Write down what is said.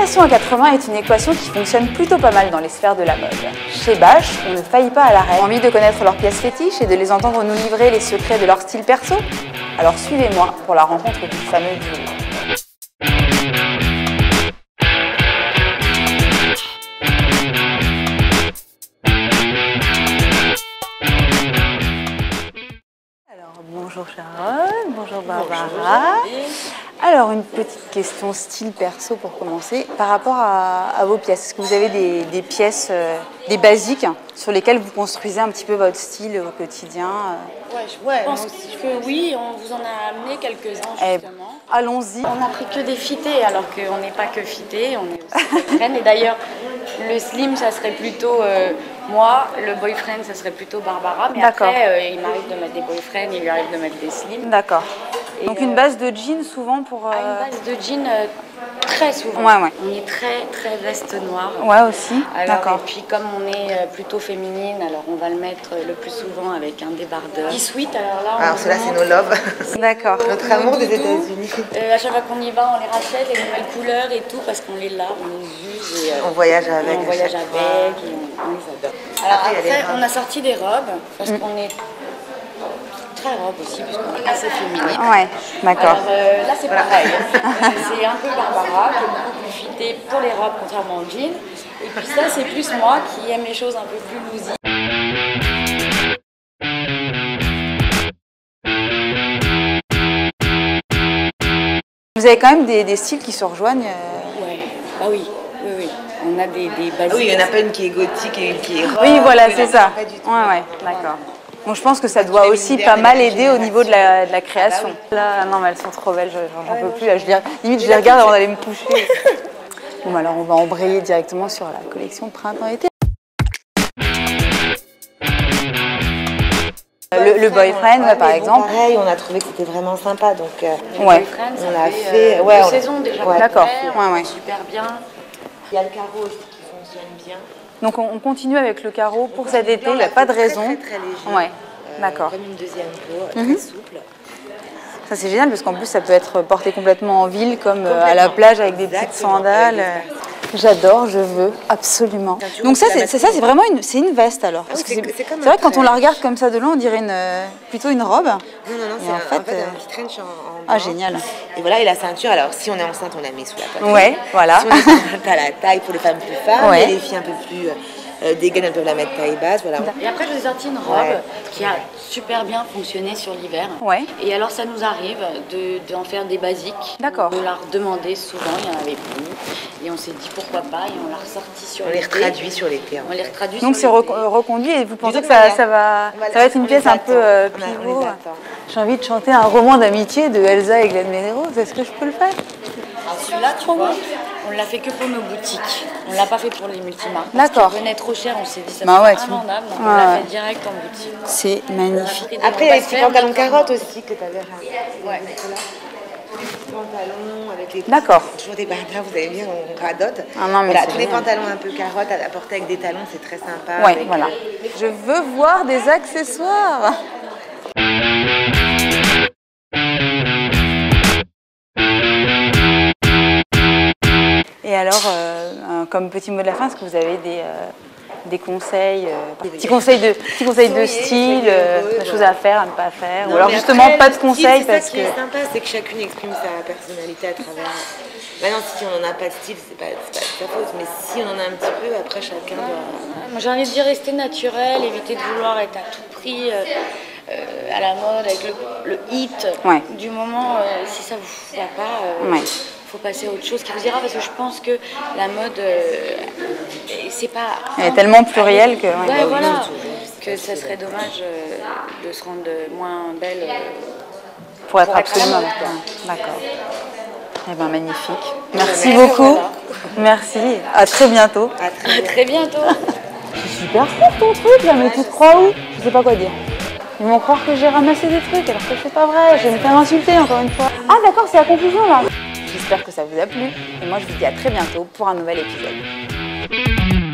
L'équation à 80 est une équation qui fonctionne plutôt pas mal dans les sphères de la mode. Chez Bache, on ne faillit pas à la règle. Envie de connaître leurs pièces fétiches et de les entendre nous livrer les secrets de leur style perso? Alors suivez-moi pour la rencontre du fameux duo. Bonjour Sharon, bonjour Barbara. Alors une petite question style perso pour commencer. Par rapport à vos pièces, est-ce que vous avez des pièces, des basiques sur lesquelles vous construisez un petit peu votre style au quotidien? Je pense que oui, on vous en a amené quelques-uns justement. Allons-y. On n'a pris que des fités alors qu'on n'est pas que fités, on est aussi boyfriend. Et d'ailleurs, le slim, ça serait plutôt moi, le boyfriend, ça serait plutôt Barbara. Mais après, il m'arrive de mettre des boyfriends, il lui arrive de mettre des slims. D'accord. Donc une base de jean souvent pour... Une base de jean très souvent. Ouais. On est très veste noire. Ouais aussi, d'accord. Et puis comme on est plutôt féminine, alors on va le mettre le plus souvent avec un débardeur. 18, alors là... Alors ceux-là c'est nos loves. D'accord. Notre amour des États-Unis. À chaque fois qu'on y va, on les rachète, les nouvelles couleurs et tout, parce qu'on les lave, on les use. Et, on voyage avec. On voyage avec, et on les adore. Alors après, on a sorti des robes, parce qu'on est... très robe aussi, parce qu'on est assez féminine. Ouais, d'accord. Alors là, c'est pareil. C'est un peu Barbara, qui est beaucoup plus fitée pour les robes, contrairement au jean. Et puis ça, c'est plus moi qui aime les choses un peu plus lousy. Vous avez quand même des styles qui se rejoignent Ouais, bah oui. On a des basiques. Oui, il y en a pas une qui est gothique et une qui est robe. Oui, voilà, c'est ça. Ouais, d'accord. Bon, je pense que ça doit aussi pas mal aider au niveau de la création. Là, non, mais elles sont trop belles, j'en peux plus. Là, limite, je les regarde avant d'aller me coucher. Bon, alors on va embrayer directement sur la collection printemps-été. Le boyfriend, par exemple. Pareil, on a trouvé que c'était vraiment sympa, donc on a fait deux saisons déjà. D'accord. Super bien. Il y a le carreau aussi qui fonctionne bien. Donc on continue avec le carreau pour cet été, il n'y a pas de raison. Très léger. Ouais, d'accord. Comme une deuxième peau, très souple. Ça c'est génial parce qu'en plus ça peut être porté complètement en ville, comme à la plage avec des petites sandales. J'adore, je veux, absolument. Donc ça c'est vraiment une veste alors. Parce que c'est vrai que quand on la regarde comme ça de loin, on dirait plutôt une robe. Non, c'est en fait un petit trench en ah génial. Et voilà, et la ceinture, alors si on est enceinte, on la met sous la poitrine. Ouais, voilà. Si on est enceinte à la taille pour les femmes plus femmes, et les filles un peu plus dégaines, elles peuvent la mettre taille basse, voilà. Et après, je vous ai sorti une robe qui a super bien fonctionné sur l'hiver. Ouais. Et alors, ça nous arrive d'en faire des basiques. D'accord. On l'a redemandé souvent, il n'y en avait plus. Et on s'est dit pourquoi pas, et on l'a ressorti sur l'été. On les retraduit sur l'été. On les retraduit. Donc c'est reconduit et vous pensez que ça va être une pièce un peu pivot. J'ai envie de chanter un roman d'amitié de Elsa et Glenn Medeiros. Est-ce que je peux le faire? Celui-là, tu vois, on l'a fait que pour nos boutiques. On l'a pas fait pour les multimarques. D'accord. Parce qu'il venait trop cher, on s'est dit ça serait invendable, donc on l'a fait direct en boutique. C'est magnifique. Après, il y a les petits pantalons carottes aussi que tu avais ramené. Ouais. Pantalons avec les toujours des bardas, vous allez bien, on radote. Ah non, mais voilà, tous les pantalons un peu carottes à porter avec des talons, c'est très sympa. Ouais, voilà. Je veux voir des accessoires. Et alors, comme petit mot de la fin, est-ce que vous avez des conseils, petits conseils de style, des choses à faire, à ne pas faire, ou alors justement après, pas de conseils parce que... Ce qui est sympa, c'est que chacune exprime sa personnalité à travers... Maintenant, si on n'en a pas de style, c'est pas de sa faute, mais si on en a un petit peu, après chacun doit... Moi j'ai envie de dire rester naturel, éviter de vouloir être à tout prix à la mode avec le hit du moment. Si ça vous va pas, faut passer à autre chose qui vous ira, parce que je pense que la mode, c'est pas... Elle est tellement plurielle que... voilà, que ça serait dommage de se rendre moins belle pour être absolument... D'accord. Eh bien, magnifique. Merci beaucoup. Voilà. Merci. À très bientôt. À très bientôt. C'est super fort ton truc là, mais tu te crois où? Je sais pas quoi dire. Ils vont croire que j'ai ramassé des trucs alors que c'est pas vrai. Je vais me faire insulter encore une fois. Ah d'accord, c'est la conclusion là. J'espère que ça vous a plu. Et moi je vous dis à très bientôt pour un nouvel épisode.